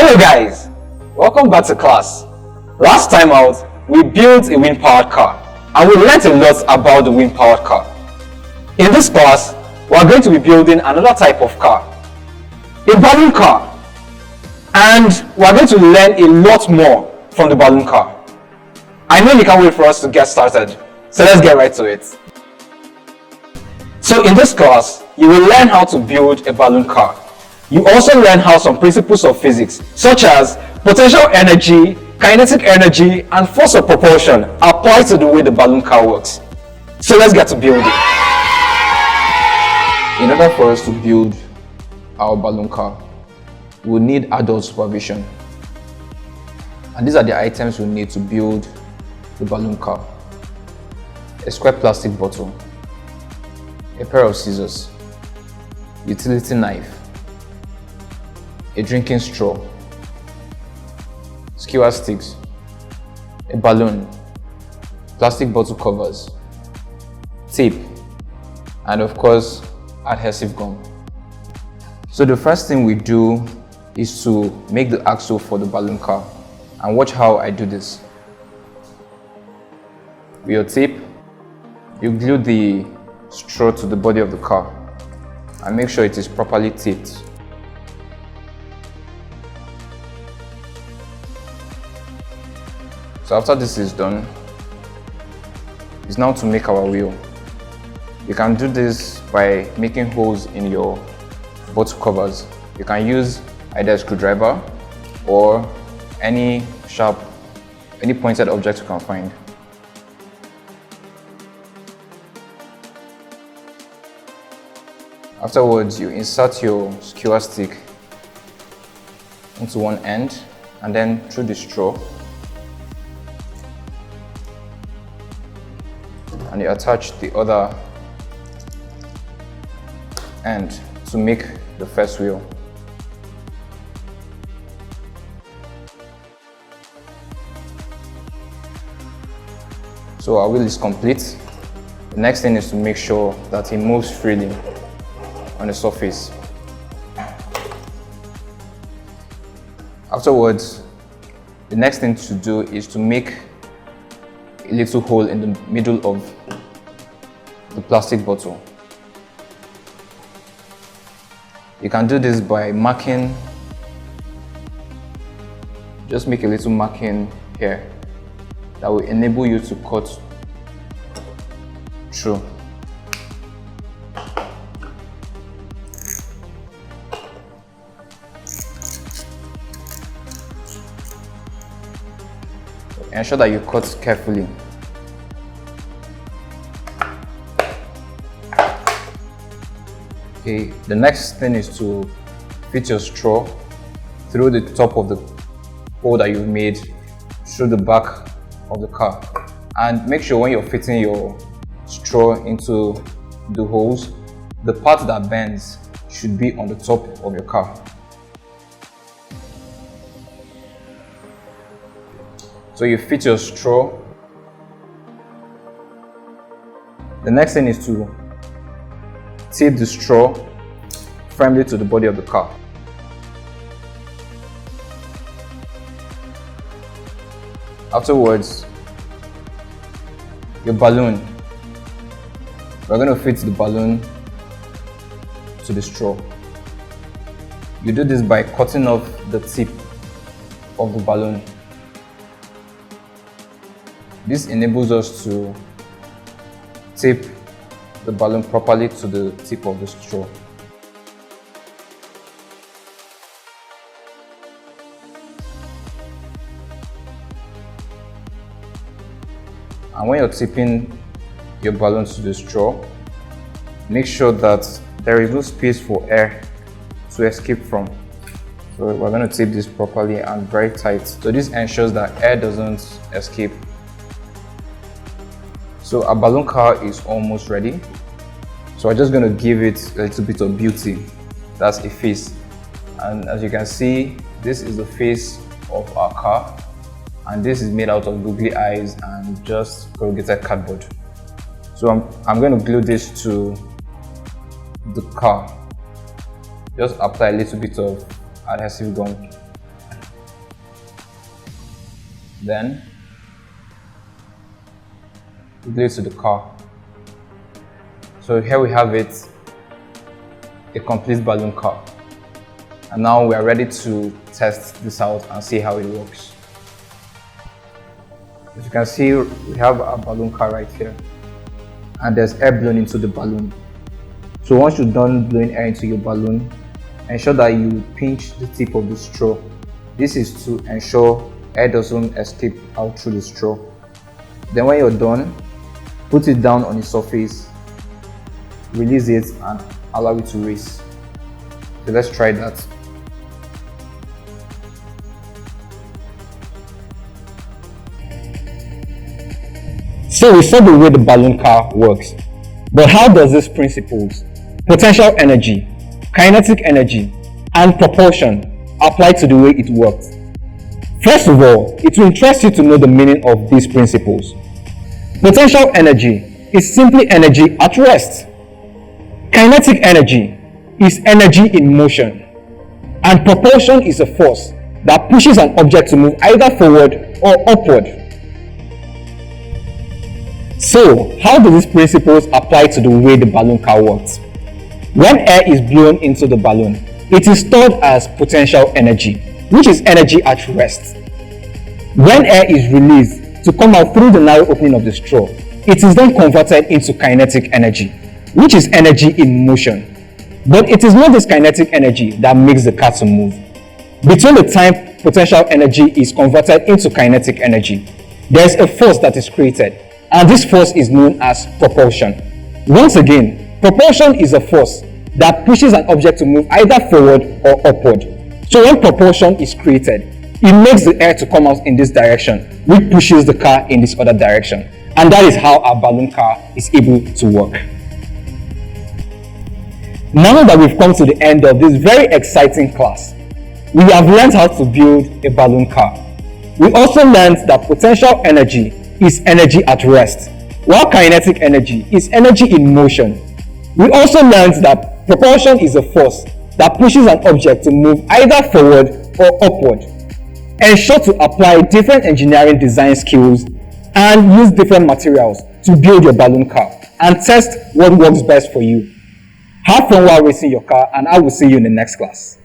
Hello guys, welcome back to class. Last time out, we built a wind-powered car and we learned a lot about the wind-powered car. In this class, we are going to be building another type of car, a balloon car, and we are going to learn a lot more from the balloon car. I know you can't wait for us to get started, so let's get right to it. So in this class, you will learn how to build a balloon car. You also learn how some principles of physics, such as potential energy, kinetic energy, and force of propulsion apply to the way the balloon car works. So let's get to building. In order for us to build our balloon car, we'll need adult supervision. And these are the items we need to build the balloon car. A square plastic bottle, a pair of scissors, utility knife, a drinking straw, skewer sticks, a balloon, plastic bottle covers, tape, and of course, adhesive gum. So the first thing we do is to make the axle for the balloon car. And watch how I do this. With your tape, you glue the straw to the body of the car and make sure it is properly taped. So after this is done, it's now to make our wheel. You can do this by making holes in your bottle covers. You can use either a screwdriver or any pointed object you can find. Afterwards, you insert your skewer stick into one end and then through the straw, and you attach the other end to make the first wheel. So our wheel is complete. The next thing is to make sure that it moves freely on the surface. Afterwards, the next thing to do is to make a little hole in the middle of the plastic bottle. You can do this by marking, just make a little marking here that will enable you to cut through. Ensure that you cut carefully. Okay, the next thing is to fit your straw through the top of the hole that you've made through the back of the car. And make sure when you're fitting your straw into the holes, the part that bends should be on the top of your car. So you fit your straw. The next thing is to tape the straw firmly to the body of the car. Afterwards, your balloon. We're going to fit the balloon to the straw. You do this by cutting off the tip of the balloon. This enables us to tape the balloon properly to the tip of the straw. And when you're taping your balloon to the straw, make sure that there is no space for air to escape from. So we're going to tape this properly and very tight. So this ensures that air doesn't escape. So our balloon car is almost ready. So I'm just going to give it a little bit of beauty. That's a face. And as you can see, this is the face of our car. And this is made out of googly eyes and just corrugated cardboard. So I'm going to glue this to the car. Just apply a little bit of adhesive gum Then glue it to the car. So here we have it, a complete balloon car. And now we are ready to test this out and see how it works. As you can see, we have a balloon car right here, and there's air blown into the balloon. So once you're done blowing air into your balloon, ensure that you pinch the tip of the straw. This is to ensure air doesn't escape out through the straw. Then when you're done, put it down on the surface, release it and allow it to race. So let's try that. So we saw the way the balloon car works. But how does these principles, potential energy, kinetic energy, and propulsion apply to the way it works? First of all, it will interest you to know the meaning of these principles. Potential energy is simply energy at rest. Kinetic energy is energy in motion. And propulsion is a force that pushes an object to move either forward or upward. So, how do these principles apply to the way the balloon car works? When air is blown into the balloon, it is stored as potential energy, which is energy at rest. When air is released to come out through the narrow opening of the straw, it is then converted into kinetic energy, which is energy in motion. But it is not this kinetic energy that makes the car to move. Between the time potential energy is converted into kinetic energy, there is a force that is created, and this force is known as propulsion. Once again, propulsion is a force that pushes an object to move either forward or upward. So when propulsion is created, it makes the air to come out in this direction, which pushes the car in this other direction. And that is how our balloon car is able to work. Now that we've come to the end of this very exciting class, we have learned how to build a balloon car. We also learned that potential energy is energy at rest, while kinetic energy is energy in motion. We also learned that propulsion is a force that pushes an object to move either forward or upward. Ensure to apply different engineering design skills and use different materials to build your balloon car and test what works best for you. Have fun while racing your car, and I will see you in the next class.